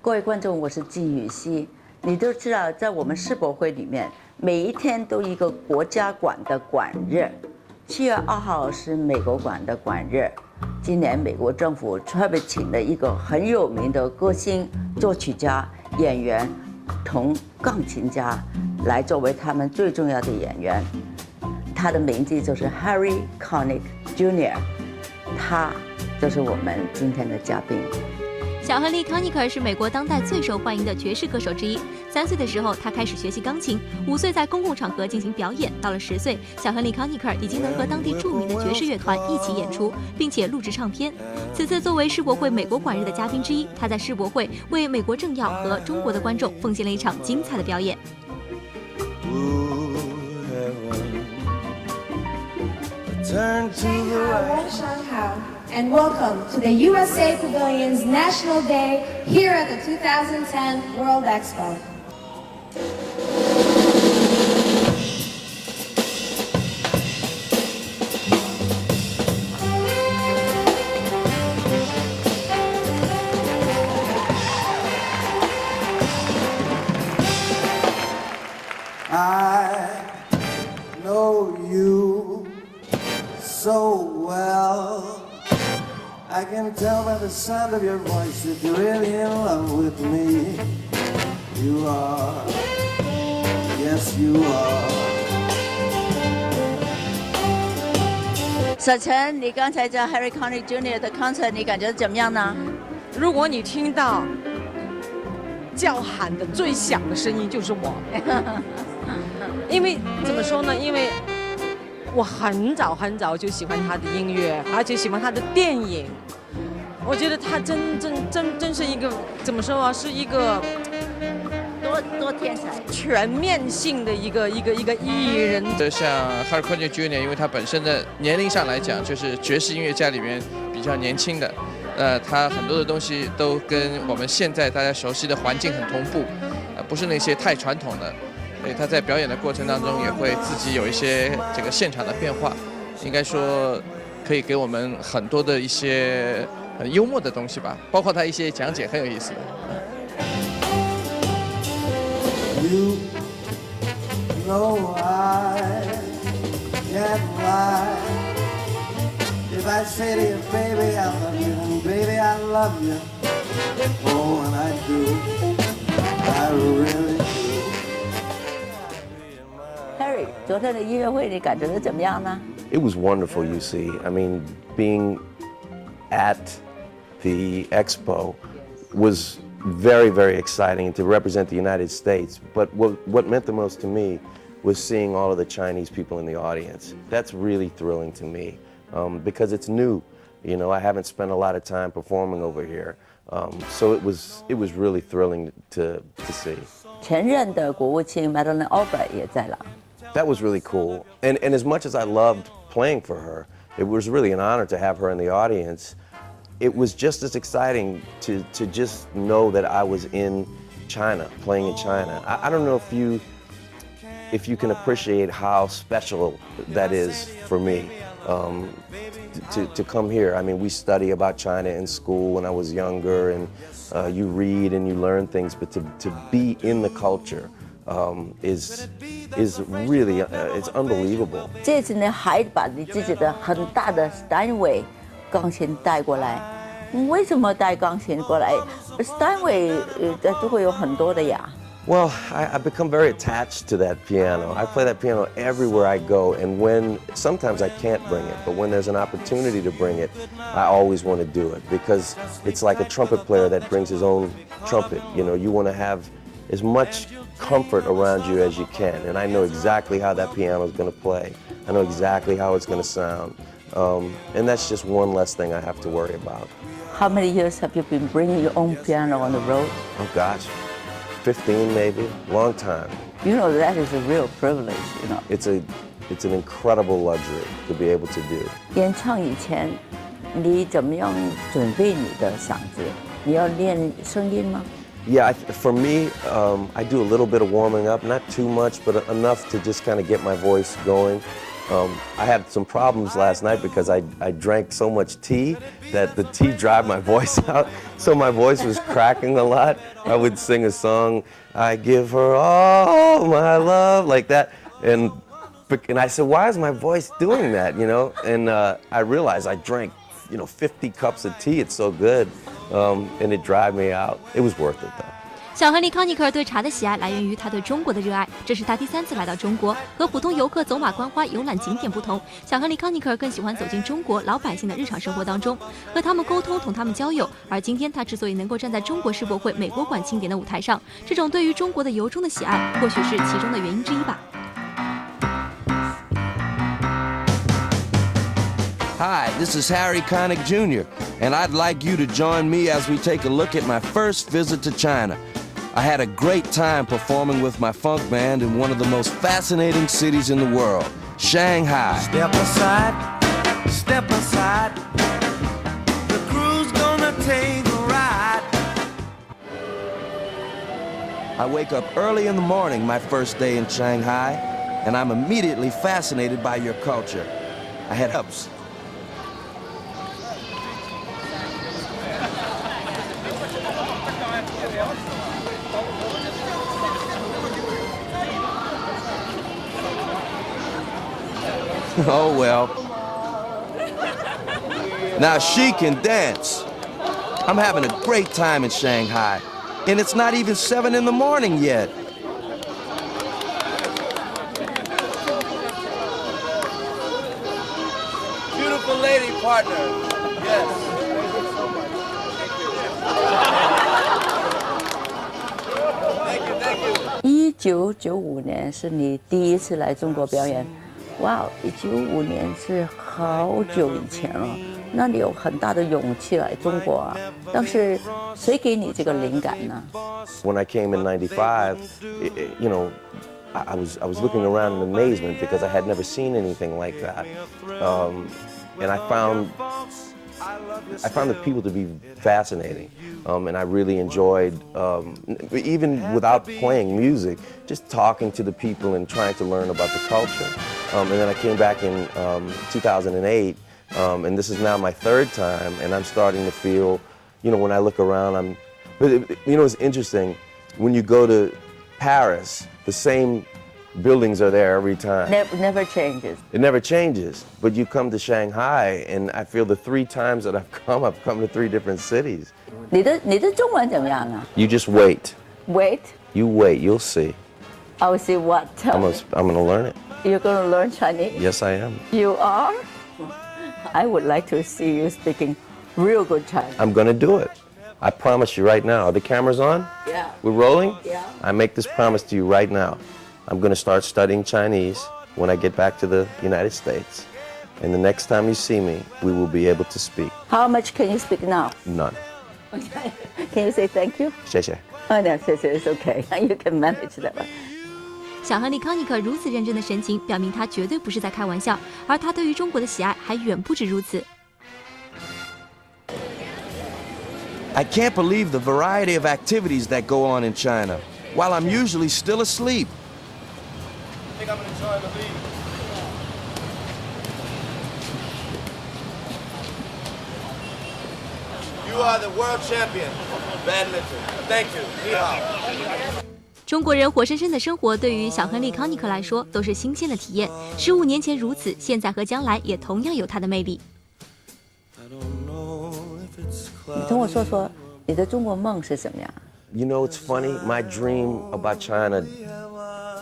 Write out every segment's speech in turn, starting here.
各位观众，我是靳宇熙。你都知道，在我们世博会里面，每一天都一个国家馆的馆日。7月2号是美国馆的馆日。今年美国政府特别请了一个很有名的歌星、作曲家、演员同钢琴家来作为他们最重要的演员。他的名字就是 Harry Connick Jr.， 他就是我们今天的嘉宾。小亨利·康尼克是美国当代最受欢迎的爵士歌手之一。3岁的时候，他开始学习钢琴；5岁在公共场合进行表演；到了10岁，小亨利·康尼克已经能和当地著名的爵士乐团一起演出，并且录制唱片。此次作为世博会美国馆日的嘉宾之一，他在世博会为美国政要和中国的观众奉献了一场精彩的表演。And welcome to the USA Pavilion's National Day here at the 2010 World Expo. I know you so well.I can tell by the sound of your voice if you're really in love with me. You are, yes you are. 小陈，你刚才在 Harry Connick Jr. 的 concert， 你感觉怎么样呢？如果你听到叫喊的最响的声音，就是我。因为怎么说呢？因为我很早就喜欢他的音乐，而且喜欢他的电影。我觉得他真是一个怎么说啊？是一个多天才，全面性的一个艺人。就像 Harry Connick Jr.， 因为他本身的年龄上来讲，就是爵士音乐家里面比较年轻的，他很多的东西都跟我们现在大家熟悉的环境很同步，不是那些太传统的。所以他在表演的过程当中也会自己有一些这个现场的变化，应该说可以给我们很多的一些很幽默的东西吧，包括他一些讲解很有意思的。You know I can't lie. If I say to you, baby, I love you, and baby, I love you. Oh, and I do. I really do.Harry， 昨天的音乐会你感觉怎么样呢？ It was wonderful, you see. I mean, being at the expo was very, very exciting to represent the United States. But what meant the most to me was seeing all of the Chinese people in the audience. That's really thrilling to me because it's new. You know, I haven't spent a lot of time performing over here. So it was really thrilling to see. 前任的国务卿 Madeleine Albright 也在了。That was really cool. And as much as I loved playing for her, it was really an honor to have her in the audience. It was just as exciting to just know that I was in China, playing in China. I don't know if you can appreciate how special that is for me to come here. I mean, we study about China in school when I was younger, and you read and you learn things, but to be in the culture is really it's unbelievable. 这次呢，还把你自己的很大的 Steinway 钢琴带过来。为什么带钢琴过来 ？Steinway 在中国有很多的呀。Well, I've become very attached to that piano. I play that piano everywhere I go, and sometimes I can't bring it, but when there's an opportunity to bring it, I always want to do it because it's like a trumpet player that brings his own trumpet. You know, you want to have as much comfort around you as you can, and I know exactly how that piano is going to play. I know exactly how it's going to sound, and that's just one less thing I have to worry about. How many years have you been bringing your own piano on the road? Oh gosh, 15 maybe, long time. You know, that is a real privilege, you know. It's an incredible luxury to be able to do. 演唱以前，你怎么样准备你的嗓子？你要练声音吗？ Yeah, for me, I do a little bit of warming up, not too much, but enough to just kind of get my voice going. I had some problems last night because I drank so much tea that the tea dried my voice out. So my voice was cracking a lot. I would sing a song, I give her all my love, like that. And I said, why is my voice doing that, you know? And I realized I drank, 50 cups of tea. It's so good. And it dried me out. It was worth it, though. 小亨利·康尼克对茶的喜爱来源于他对中国的热爱，这是他第3次来到中国。和普通游客走马观花游览景点不同，小亨利·康尼克更喜欢走进中国老百姓的日常生活当中，和他们沟通，同他们交友。而今天他之所以能够站在中国世博会美国馆庆典的舞台上，这种对于中国的由衷的喜爱，或许是其中的原因之一吧。Hi, this is Harry Connick Jr., and I'd like you to join me as we take a look at my first visit to China. I had a great time performing with my funk band in one of the most fascinating cities in the world, Shanghai. Step aside, the crew's gonna take a ride. I wake up early in the morning my first day in Shanghai, and I'm immediately fascinated by your culture. I had ups. Oh well. Now she can dance. I'm having a great time in Shanghai, and it's not even 7 in the morning yet. Beautiful lady partner. Yes. Thank you. 1995年是你第一次来中国表演。哇，1995年是好久以前了，那你有很大的勇气来中国啊？当时谁给你这个灵感呢？ When I came in '95, I was looking around in amazement because I had never seen anything like that, and I found the people to be fascinating, and I really enjoyed, even without playing music, just talking to the people and trying to learn about the culture. And then I came back in 2008, and this is now my 3rd time, and I'm starting to feel, when I look around, it's interesting, when you go to Paris, the same buildings are there every time. Never changes. It never changes. But you come to Shanghai, and I feel the 3 times that I've come to 3 different cities. 你的中文怎么样啊 You just wait. Wait, You wait. You'll see. I will see what. I'm gonna learn it. You're going to learn Chinese? Yes, I am. You are? I would like to see you speaking real good Chinese. I'm gonna do it. I promise you right now. Are the cameras on? Yeah. We're rolling? Yeah. I make this promise to you right now. I'm gonna start studying Chinese when I get back to the United States. And the next time you see me, we will be able to speak. How much can you speak now? None. Okay. Can you say thank you? 谢谢. Oh, no, it's okay. You can manage that one. 小亨利·康尼克如此认真的神情，表明他绝对不是在开玩笑，而他对于中国的喜爱还远不止如此。I can't believe the variety of activities that go on in China, while I'm usually still asleep. I think I'm gonna join the league. You are the world champion, badminton. Thank you. 你好。中国人活生生的生活对于小亨利·康尼克来说都是新鲜的体验。15年前如此，现在和将来也同样有它的魅力。你跟我说说你的中国梦是什么样？ You know, it's funny. My dream about China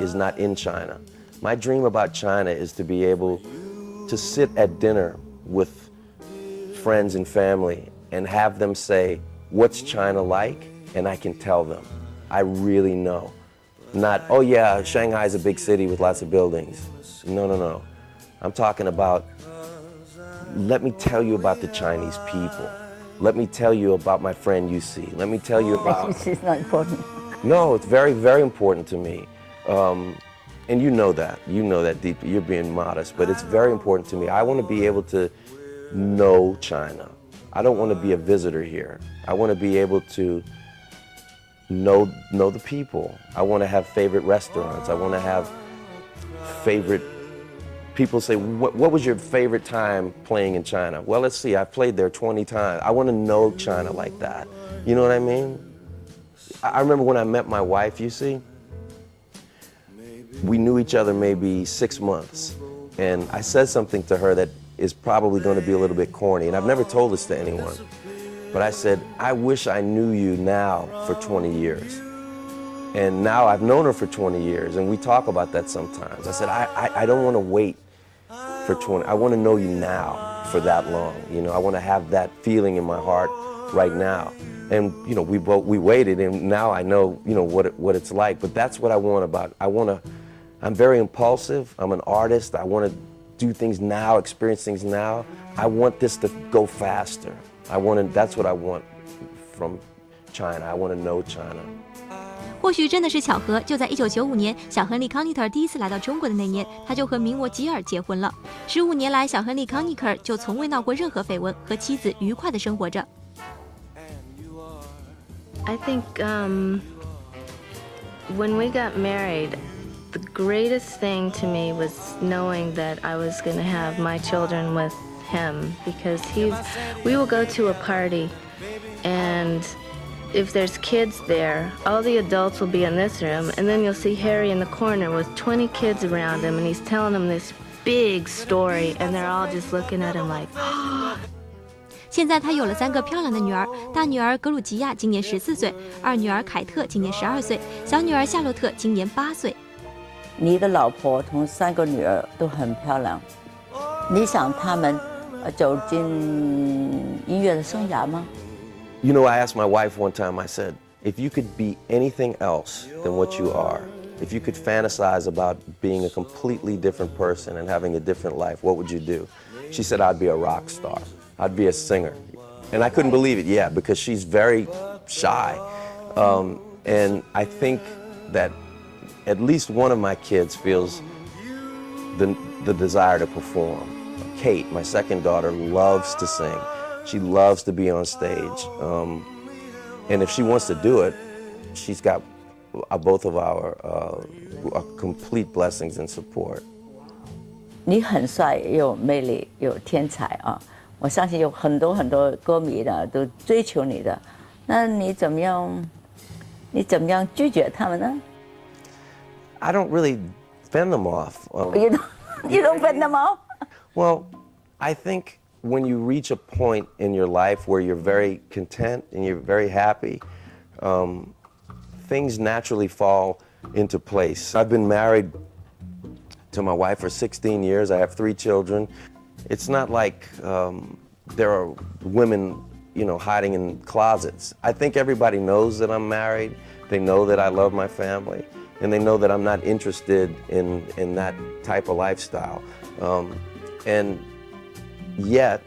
is not in China. My dream about China is to be able to sit at dinner with friends and family and have them say, "What's China like?" And I can tell them. I really know. Not, oh yeah, Shanghai's a big city with lots of buildings. No. I'm talking about, let me tell you about the Chinese people. Let me tell you about my friend Yue. Let me tell you about... It's not important. No, it's very, very important to me. And you know that. You know that deeply. You're being modest, but it's very important to me. I want to be able to know China. I don't want to be a visitor here. I want to be able to know the people. I want to have favorite restaurants. I want to have favorite people say, what was your favorite time playing in China? Well, let's see, I've played there 20 times. I want to know China like that. You know what I mean? I remember when I met my wife, you see, we knew each other maybe 6 months. And I said something to her that is probably going to be a little bit corny, and I've never told this to anyone. But I said, I wish I knew you now for 20 years. And now I've known her for 20 years, and we talk about that sometimes. I said, I don't want to wait for 20, I want to know you now for that long. You know, I want to have that feeling in my heart right now. And, you know, we waited, and now I know, you know, what it's like. But that's what I want I'm very impulsive, I'm an artist, I want to do things now, experience things now. I want this to go faster. That's what I want from China. I want to know China. 或许真的是巧合，就在1995年，小亨利·康尼克第一次来到中国的那年，他就和名模吉尔结婚了。15年来，小亨利·康尼克就从未闹过任何绯闻，和妻子愉快地生活着。I think when we got married, the greatest thing to me was knowing that I was going to have my children with him, because we will go to a party, and if there's kids there, all the adults will be in this room, and then you'll see Harry in the corner with 20 kids around him, and he's telling them this big story, and they're all just looking at him like, 现在他有了3个漂亮的女儿，大女儿格鲁吉亚今年14岁，二女儿凯特今年12岁，小女儿夏洛特今年8岁。你的老婆同3个女儿都很漂亮，你想她们走进音乐的生涯吗？ You know, I asked my wife one time, I said, if you could be anything else than what you are, if you could fantasize about being a completely different person and having a different life, what would you do? She said, I'd be a rock star. I'd be a singer. And I couldn't believe it, yeah, because she's very shy. And I think that at least one of my kids feels the desire to perform. Kate, my second daughter, loves to sing. She loves to be on stage. And if she wants to do it, she's got both of our complete blessings and support. 你很帅，有魅力，有天才啊！我相信有很多歌迷的都追求你的，那你怎么样拒绝他们呢？ I don't really fend them off. You don't fend them off? Well, I think when you reach a point in your life where you're very content and you're very happy, things naturally fall into place. I've been married to my wife for 16 years. I have 3 children. It's not like there are women, you know, hiding in closets. I think everybody knows that I'm married. They know that I love my family, and they know that I'm not interested in that type of lifestyle. And yet,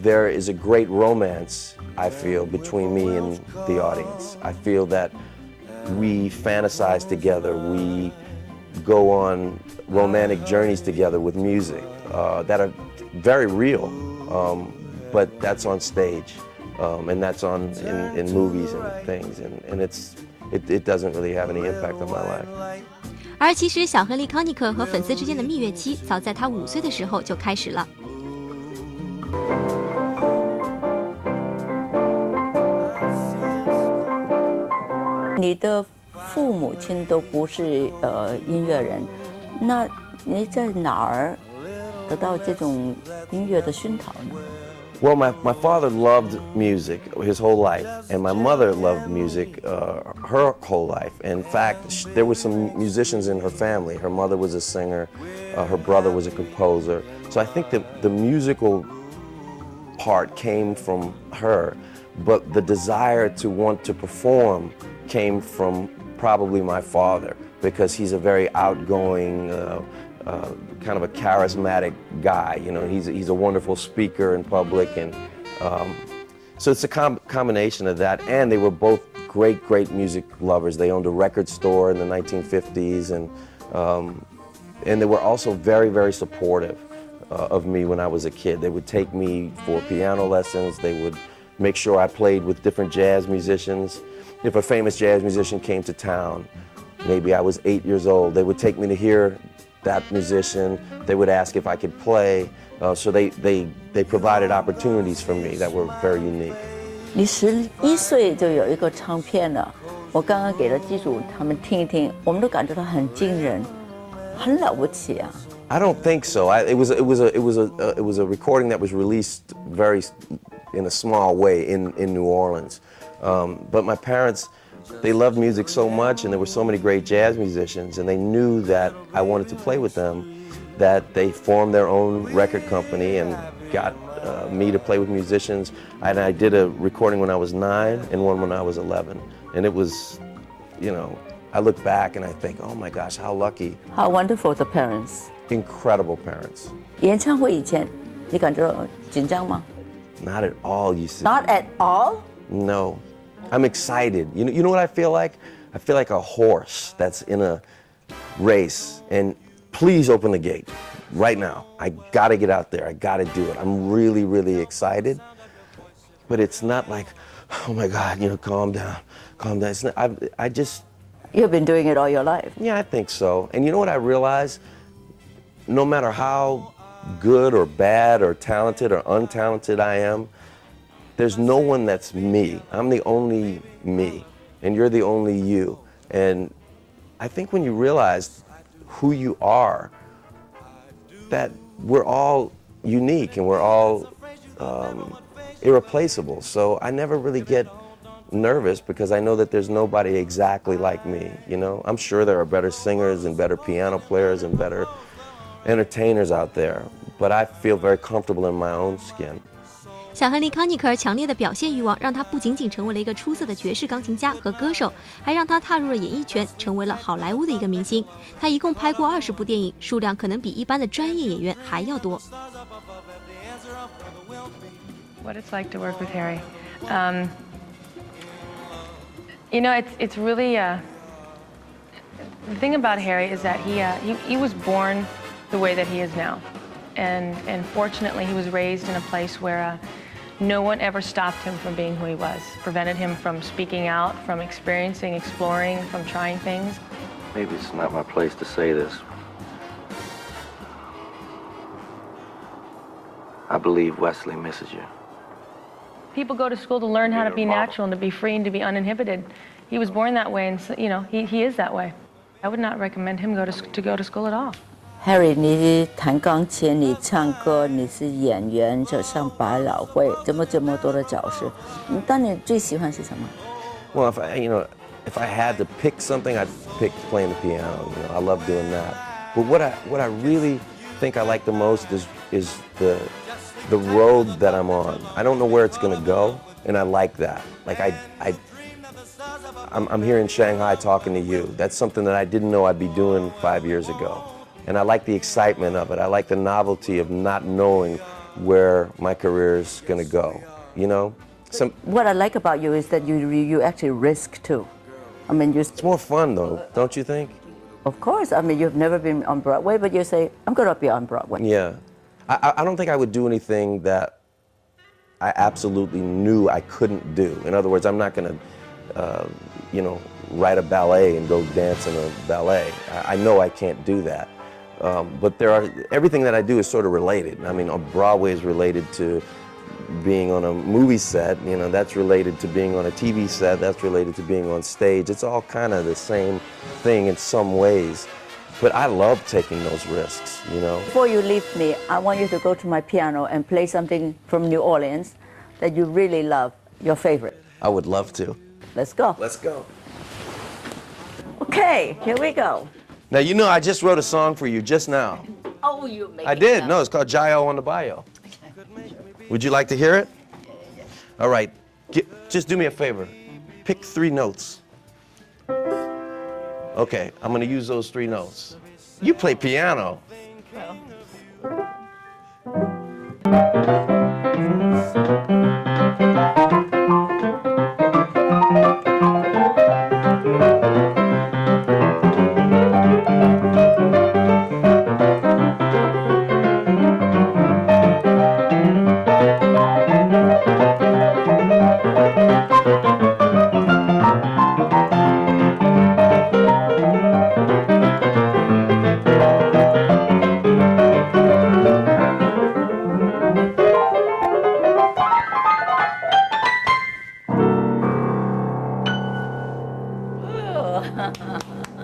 there is a great romance, I feel, between me and the audience. I feel that we fantasize together, we go on romantic journeys together with music that are very real, but that's on stage, and that's in movies and things, and it doesn't really have any impact on my life. 而其实小亨利·康尼克和粉丝之间的蜜月期，早在他5岁的时候就开始了。你的父母亲都不是音乐人，那你在哪儿得到这种音乐的熏陶呢？ Well, my father loved music his whole life, and my mother loved music her whole life. In fact, there were some musicians in her family. Her mother was a singer, her brother was a composer. So I think that the musical part came from her, but the desire to want to perform came from probably my father, because he's a very outgoing, kind of a charismatic guy. You know, he's a wonderful speaker in public, and so it's a combination of that. And they were both great music lovers. They owned a record store in the 1950s, and they were also very supportive of me when I was a kid. They would take me for piano lessons. They would make sure I played with different jazz musicians. If a famous jazz musician came to town, maybe I was 8 years old, they would take me to hear that musician. They would ask if I could play. So they provided opportunities for me that were very unique. 你11岁就有一个唱片了，我刚刚给了机主他们听一听，我们都感觉到很惊人，很了不起啊。I don't think so. It was a recording that was released in a small way in New Orleans. But my parents, they loved music so much, and there were so many great jazz musicians, and they knew that I wanted to play with them, that they formed their own record company and got me to play with musicians. And I did a recording when I was 9 and one when I was 11. And it was, you know, I look back and I think, oh my gosh, how lucky. How wonderful the parents. Incredible parents. 演唱会以前，你感觉紧张吗？ Not at all, you see. Not at all? No. I'm excited. You know what I feel like? I feel like a horse that's in a race, and please open the gate right now. I gotta get out there. I gotta do it. I'm really, really excited. But it's not like, oh my God, you know, calm down, calm down. It's not, I just... You've been doing it all your life. Yeah, I think so. And you know what I realize? No matter how good or bad or talented or untalented I am, there's no one that's me. I'm the only me, and you're the only you. And I think when you realize who you are, that we're all unique and we're all irreplaceable. So I never really get nervous because I know that there's nobody exactly like me, you know? I'm sure there are better singers and better piano players and better entertainers out there, but I feel very comfortable in my own skin. 小亨利·康尼克强烈的表现欲望，让他不仅仅成为了一个出色的爵士钢琴家和歌手，还让他踏入了演艺圈，成为了好莱坞的一个明星。他一共拍过20部电影，数量可能比一般的专业演员还要多。What it's like to work with Harry. You know, it's really the thing about Harry is that he was born the way that he is now, and fortunately he was raised in a place where no one ever stopped him from being who he was, prevented him from speaking out, from experiencing, exploring, from trying things. Maybe it's not my place to say this. I believe Wesley misses you. People go to school to learn how to be natural and to be free and to be uninhibited. He was born that way, and you know, he is that way. I would not recommend him to go to school at all. Harry, 你弹钢琴，你唱歌，你是演员，就上百老汇，这么多的角色。但你最喜欢是什么？ Well, if I had to pick something, I'd pick playing the piano. You know, I love doing that. But what I really think I like the most is the road that I'm on. I don't know where it's going to go, and I like that. Like I'm here in Shanghai talking to you. That's something that I didn't know I'd be doing 5 years ago. And I like the excitement of it. I like the novelty of not knowing where my career is going to go, you know? What I like about you is that you actually risk too. I mean, it's more fun though, don't you think? Of course. I mean, you've never been on Broadway, but you say, I'm going to be on Broadway. Yeah. I don't think I would do anything that I absolutely knew I couldn't do. In other words, I'm not going to, write a ballet and go dance in a ballet. I know I can't do that. But everything that I do is sort of related. I mean, Broadway is related to being on a movie set, you know, that's related to being on a TV set, that's related to being on stage. It's all kind of the same thing in some ways. But I love taking those risks, you know. Before you leave me, I want you to go to my piano and play something from New Orleans that you really love, your favorite. I would love to. Let's go. Let's go. Okay, here we go. Now, you know, I just wrote a song for you just now. Oh, you make I it did. up. No, it's called Jayo on the Bayou. Would you like to hear it? All right. Just do me a favor. Pick 3 notes. Okay, I'm going to use those 3 notes. You play piano. 说。